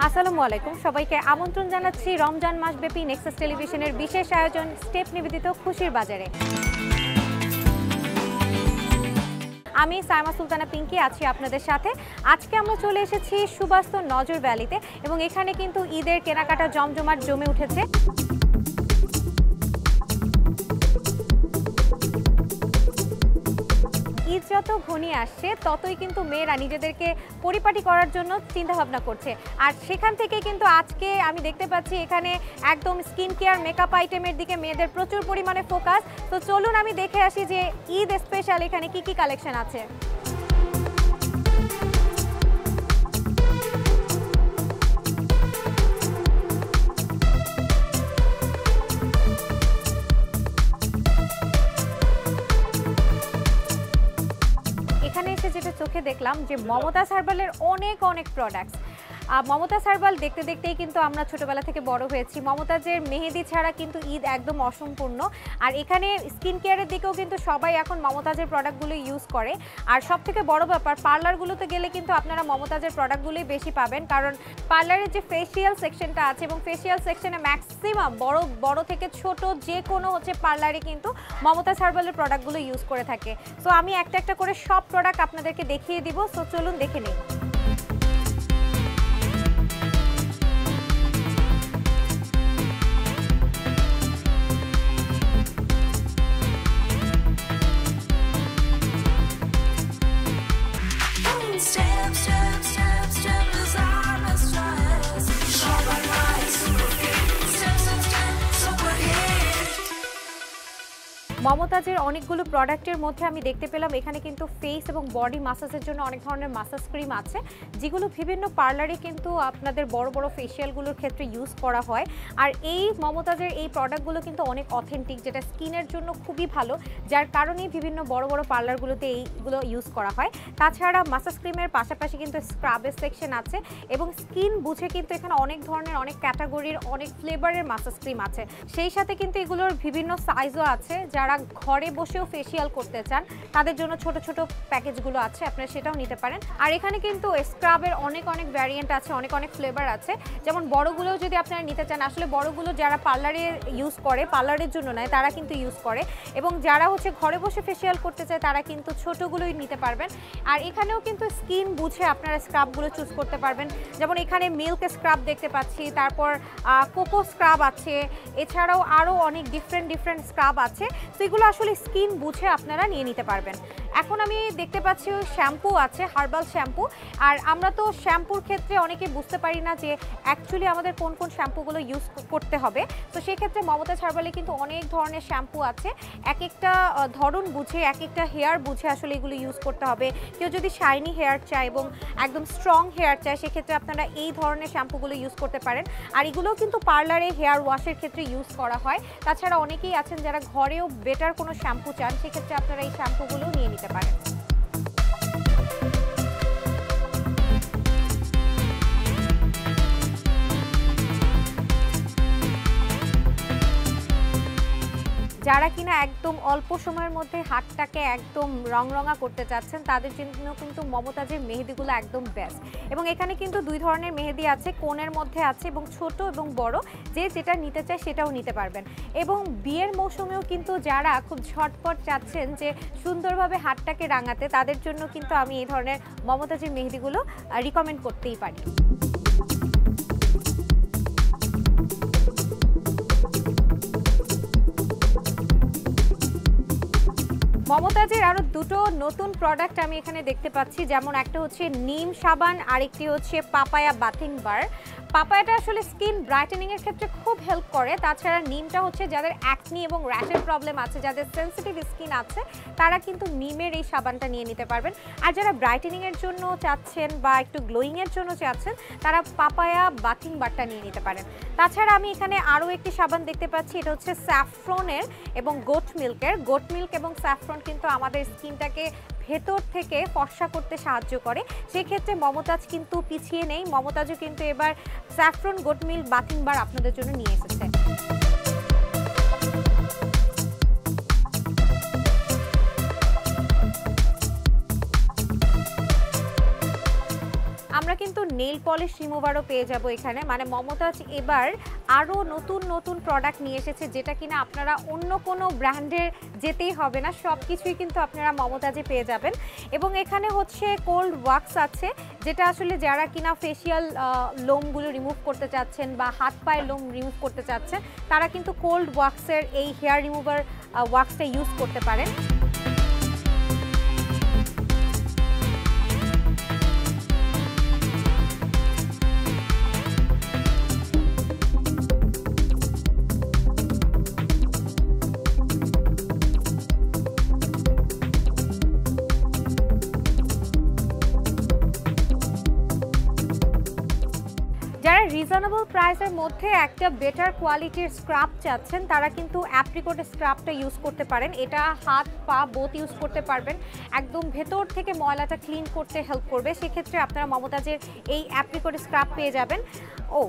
আসসালামু আলাইকুম সবাইকে আমন্ত্রণ জানাচ্ছি রমজান মাসব্যাপী নেক্সাস টেলিভিশনের বিশেষ আয়োজন স্টেপ নিবেদিত খুশির বাজারে। আমি সাইমা সুলতানা পিঙ্কি আছি আপনাদের সাথে। আজকে আমরা চলে এসেছি সুবাস্তু নজর ভ্যালিতে এবং এখানে কিন্তু ঈদের কেনাকাটা জমজমাট জমে উঠেছে। ঈদ যত ঘনিয়ে আসছে ততই কিন্তু মেয়েরা নিজেদেরকে পরিপাটি করার জন্য চিন্তাভাবনা করছে, আর সেখান থেকে কিন্তু আজকে আমি দেখতে পাচ্ছি এখানে একদম স্কিন কেয়ার মেকআপ আইটেমের দিকে মেয়েদের প্রচুর পরিমাণে ফোকাস। তো চলুন আমি দেখে আসি যে ঈদ স্পেশাল এখানে কি কি কালেকশন আছে। এখানে এসে যেটা চোখে দেখলাম যে মমতাজ হার্বালের অনেক প্রোডাক্টস। মমতাজ হার্বাল দেখতে দেখতেই কিন্তু আমরা ছোটবেলা থেকে বড় হয়েছি। মমতাজের মেহেদি ছাড়া কিন্তু ঈদ একদম অসম্পূর্ণ। আর এখানে স্কিন কেয়ারের দিকেও কিন্তু সবাই এখন মমতাজের প্রোডাক্টগুলো ইউজ করে। আর সব থেকে বড় ব্যাপার, পার্লারগুলোতে গেলে কিন্তু আপনারা মমতাজের প্রোডাক্টগুলোই বেশি পাবেন, কারণ পার্লারের যে ফেসিয়াল সেকশনটা আছে এবং ফেসিয়াল সেকশনে ম্যাক্সিমাম বড় থেকে ছোট যে কোনো পার্লারে কিন্তু মমতাজ হার্বালের প্রোডাক্টগুলো ইউজ করে থাকে। সো আমি একটা করে সব প্রোডাক্ট আপনাদেরকে দেখিয়ে দিব। সো চলুন দেখে নিই। মমতাজের অনেকগুলো প্রোডাক্টের মধ্যে আমি দেখতে পেলাম এখানে কিন্তু ফেস এবং বডি মাসাজের জন্য অনেক ধরনের মাসাজ ক্রিম আছে, যেগুলো বিভিন্ন পার্লারে কিন্তু আপনাদের বড় ফেশিয়ালগুলোর ক্ষেত্রে ইউজ করা হয়। আর এই মমতাজের এই প্রোডাক্টগুলো কিন্তু অনেক অথেন্টিক, যেটা স্কিনের জন্য খুবই ভালো, যার কারণেই বিভিন্ন বড় পার্লারগুলোতে এইগুলো ইউজ করা হয়। তাছাড়া মাসাজ ক্রিমের পাশাপাশি কিন্তু স্ক্রাবের সেকশন আছে এবং স্কিন বুঝে কিন্তু এখানে অনেক ধরনের, অনেক ক্যাটাগরির, অনেক ফ্লেভারের মাসাজ ক্রিম আছে। সেই সাথে কিন্তু এগুলোর বিভিন্ন সাইজও আছে। যারা ঘরে বসেও ফেসিয়াল করতে চান তাদের জন্য ছোট প্যাকেজগুলো আছে, আপনারা সেটাও নিতে পারেন। আর এখানে কিন্তু স্ক্রাবের অনেক ভ্যারিয়েন্ট আছে, অনেক ফ্লেভার আছে। যেমন বড়গুলোও যদি আপনারা নিতে চান, আসলে বড়গুলো যারা পার্লারে ইউজ করে, পার্লারের জন্য নয়, তারা কিন্তু ইউজ করে, এবং যারা ঘরে বসে ফেসিয়াল করতে চায় তারা কিন্তু ছোটগুলোই নিতে পারবেন। আর এখানেও কিন্তু স্কিন বুঝে আপনারা স্ক্রাবগুলো চুজ করতে পারবেন। যেমন এখানে মিল্ক স্ক্রাব দেখতে পাচ্ছি, তারপর কোকো স্ক্রাব আছে, এছাড়াও আরও অনেক ডিফারেন্ট স্ক্রাব আছে। তো এগুলো আসলে স্কিন বুঝে আপনারা নিয়ে নিতে পারবেন। এখন আমি দেখতে পাচ্ছি শ্যাম্পু আছে, হার্বাল শ্যাম্পু। আর আমরা তো শ্যাম্পুর ক্ষেত্রে অনেকে বুঝতে পারি না যে অ্যাকচুয়ালি আমাদের কোন শ্যাম্পুগুলো ইউজ করতে হবে। তো সেক্ষেত্রে মমতাজ হার্বালে কিন্তু অনেক ধরনের শ্যাম্পু আছে, এক একটা ধরন বুঝে, এক একটা হেয়ার বুঝে আসলে এগুলো ইউজ করতে হবে। কেউ যদি শাইনি হেয়ার চায় এবং একদম স্ট্রং হেয়ার চায়, সেক্ষেত্রে আপনারা এই ধরনের শ্যাম্পুগুলো ইউজ করতে পারেন। আর এগুলোও কিন্তু পার্লারে হেয়ার ওয়াশের ক্ষেত্রে ইউজ করা হয়। তাছাড়া অনেকেই আছেন যারা ঘরেও বেটার কোনো শ্যাম্পু চান, সেক্ষেত্রে আপনারা এই শ্যাম্পুগুলো নিয়ে নিতে পারেন। যারা কিনা একদম অল্প সময়ের মধ্যে হাতটাকে একদম রংরঙা করতে চাচ্ছেন, তাদের জন্য কিন্তু মমতাজের মেহেদিগুলো একদম বেস্ট। এবং এখানে কিন্তু দুই ধরনের মেহেদি আছে, কোণের মধ্যে আছে এবং ছোট এবং বড়, যে যেটা নিতে চায় সেটাও নিতে পারবেন। এবং বিয়ের মৌসুমেও কিন্তু যারা খুব ঝটপট চাচ্ছেন যে সুন্দরভাবে হাতটাকে রাঙাতে, তাদের জন্য কিন্তু আমি এই ধরনের মমতাজের মেহেদিগুলো রিকমেন্ড করতেই পারি। মমতাজের আরও দুটো নতুন প্রোডাক্ট আমি এখানে দেখতে পাচ্ছি, যেমন একটা হচ্ছে নিম সাবান, আরেকটি হচ্ছে পাপায়া বাথিং বার। পাপায়াটা আসলে স্কিন ব্রাইটেনিংয়ের ক্ষেত্রে খুব হেল্প করে। তাছাড়া নিমটা হচ্ছে যাদের অ্যাকনি এবং র্যাশের প্রবলেম আছে, যাদের সেন্সিটিভ স্কিন আছে, তারা কিন্তু নিমের এই সাবানটা নিয়ে নিতে পারবেন। আর যারা ব্রাইটেনিংয়ের জন্য চাচ্ছেন বা একটু গ্লোয়িংয়ের জন্য চাচ্ছেন, তারা পাপায়া বাথিং বারটা নিয়ে নিতে পারেন। তাছাড়া আমি এখানে আরও একটি সাবান দেখতে পাচ্ছি, এটা হচ্ছে স্যাফ্রনের এবং গোট মিল্কের। গোট মিল্ক এবং স্যাফ্রন কিন্তু আমাদের স্কিনটাকে ভেতর থেকে ফর্সা করতে সাহায্য করে। সেক্ষেত্রে মমতাজ কিন্তু পিছিয়ে নেই, মমতাজও কিন্তু এবার স্যাফ্রন গোট মিল্ক বাথিং বার আপনাদের জন্য নিয়ে এসেছে। আমরা কিন্তু নেইল পলিশ রিমুভারও পেয়ে যাব এখানে। মানে মমতাজ এবার আরও নতুন নতুন প্রোডাক্ট নিয়ে এসেছে, যেটা কিনা আপনারা অন্য কোনো ব্র্যান্ডের যেতেই হবে না, সব কিছুই কিন্তু আপনারা মমতাজে পেয়ে যাবেন। এবং এখানে হচ্ছে কোল্ড ওয়াক্স আছে, যেটা আসলে যারা কিনা ফেসিয়াল লোমগুলো রিমুভ করতে চাচ্ছেন বা হাত পায়ের লোম রিমুভ করতে চাচ্ছেন, তারা কিন্তু কোল্ড ওয়াক্সের এই হেয়ার রিমুভার ওয়াক্সটা ইউজ করতে পারেন। যারা রিজনেবল প্রাইসের মধ্যে একটা বেটার কোয়ালিটির স্ক্রাব চাচ্ছেন, তারা কিন্তু অ্যাপ্রিকটের স্ক্রাবটা ইউজ করতে পারেন। এটা হাত পা বোথ ইউজ করতে পারবেন, একদম ভেতর থেকে ময়লাটা ক্লিন করতে হেল্প করবে। সেক্ষেত্রে আপনারা মমতাজের এই অ্যাপ্রিকটের স্ক্রাব পেয়ে যাবেন। ও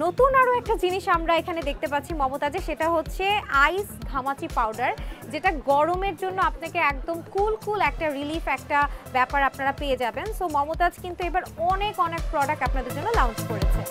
নতুন আরও একটা জিনিস আমরা এখানে দেখতে পাচ্ছি মমতাজে, সেটা হচ্ছে আইস ঘামাচি পাউডার, যেটা গরমের জন্য আপনাকে একদম কুল একটা রিলিফ একটা ব্যাপার আপনারা পেয়ে যাবেন। সো মমতাজ কিন্তু এবার অনেক প্রোডাক্ট আপনাদের জন্য লঞ্চ করেছে।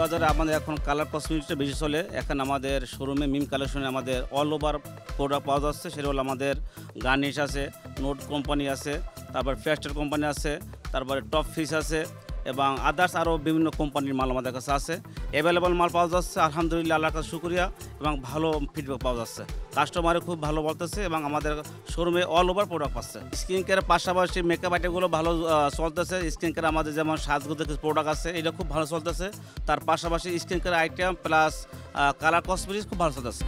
বাজারে আমাদের এখন কালার কসমেটিক্সটা বেশি চলে। এখন আমাদের শোরুমে মিম কালেকশনে আমাদের অল ওভার প্রোডাক্ট পাওয়া যাচ্ছে। সেটা হলো আমাদের গার্নিশ আছে, নোট কোম্পানি আছে, তারপর ফেস্টার কোম্পানি আছে, তারপরে টপ ফিস আছে এবং আদার্স আরও বিভিন্ন কোম্পানির মাল আমাদের কাছে আছে। অ্যাভেলেবল মাল পাওয়া যাচ্ছে, আলহামদুলিল্লাহ, আল্লাহর কাছে শুকরিয়া, এবং ভালো ফিডব্যাক পাওয়া যাচ্ছে। কাস্টমারে খুব ভালো বলতেছে এবং আমাদের শোরুমে অল ওভার প্রোডাক্ট পাচ্ছে। স্কিন কেয়ারের পাশাপাশি মেকআপ আইটেমগুলো ভালো চলতেছে। স্কিন কেয়ার আমাদের যেমন সাজগোজের কিছু প্রোডাক্ট আছে, এটা খুব ভালো চলতেছে। তার পাশাপাশি skin care item plus colour cosmetics খুব ভালো চলতেছে।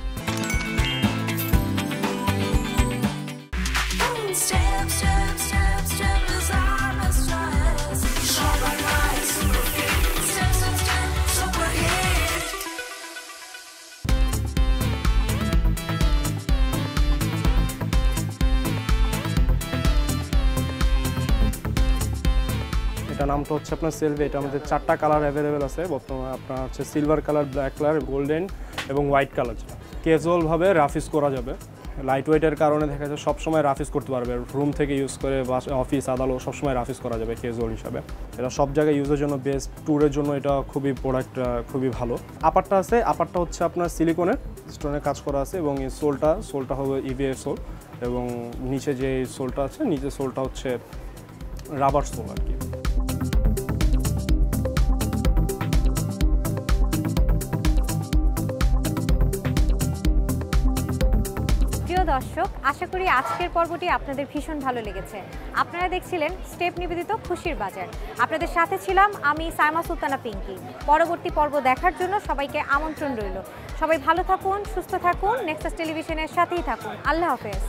এটা নামটা হচ্ছে আপনার সেলভে। এটা আমাদের 4টা কালার অ্যাভেলেবেল আছে বর্তমানে। আপনার হচ্ছে silver colour, black colour, golden এবং হোয়াইট কালার। ক্যাজুয়ালভাবে রাফিস করা যাবে। লাইট ওয়েটের কারণে দেখা যাচ্ছে সবসময় রাফিস করতে পারবে, রুম থেকে ইউজ করে বা অফিস আদালত সবসময় রাফিস করা যাবে ক্যাজুয়াল হিসাবে। এটা সব জায়গায় ইউজের জন্য বেস্ট, ট্যুরের জন্য এটা খুবই প্রোডাক্ট খুবই ভালো। আপারটা আছে, আপারটা হচ্ছে আপনার সিলিকনের স্টোনের কাজ করা আছে এবং এই সোলটা হবে ইভিএ সোল, এবং নিচে যে সোলটা আছে, নিচে সোলটা হচ্ছে রাবার সোল আর কি। দর্শক, আশা করি আজকের পর্বটি আপনাদের ভীষণ ভালো লেগেছে। আপনারা দেখছিলেন স্টেপ নিবেদিত খুশির বাজার। আপনাদের সাথে ছিলাম আমি সাইমা সুলতানা পিঙ্কি। পরবর্তী পর্ব দেখার জন্য সবাইকে আমন্ত্রণ রইল। সবাই ভালো থাকুন, সুস্থ থাকুন, নেক্সাস টেলিভিশনের সাথেই থাকুন। আল্লাহ হাফেজ।